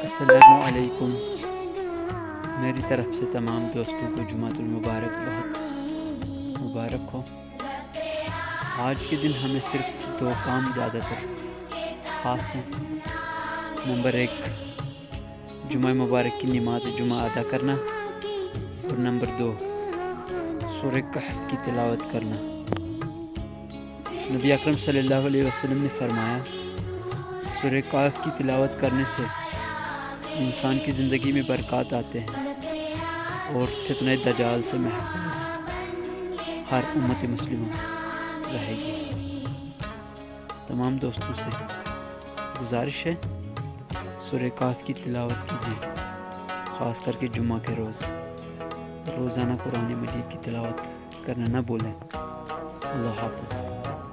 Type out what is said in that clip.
अस्सलामुअलैकुम। मेरी तरफ से तमाम दोस्तों को जुमातुल मुबारक बहुत मुबारक हो। आज के दिन हमें सिर्फ दो काम ज़्यादातर ख़ास हैं। नंबर एक, जुमा मुबारक की नमाज जुमा अदा करना, और नंबर दो, सूरह कहफ की तिलावत करना। नबी अकरम सल्लल्लाहु अलैहि वसल्लम ने फरमाया, सूरह कहफ की तिलावत करने से इंसान की ज़िंदगी में बरक़ात आते हैं और फितने दजाल से महफूज हर उम्मत मुस्लिमा रहेगी। तमाम दोस्तों से गुजारिश है, सूरह कहफ की तिलावत कीजिए, ख़ास करके जुमा के रोज़। रोज़ाना कुरान मजीद की तिलावत करना न भूलें। अल्लाह हाफ़िज़।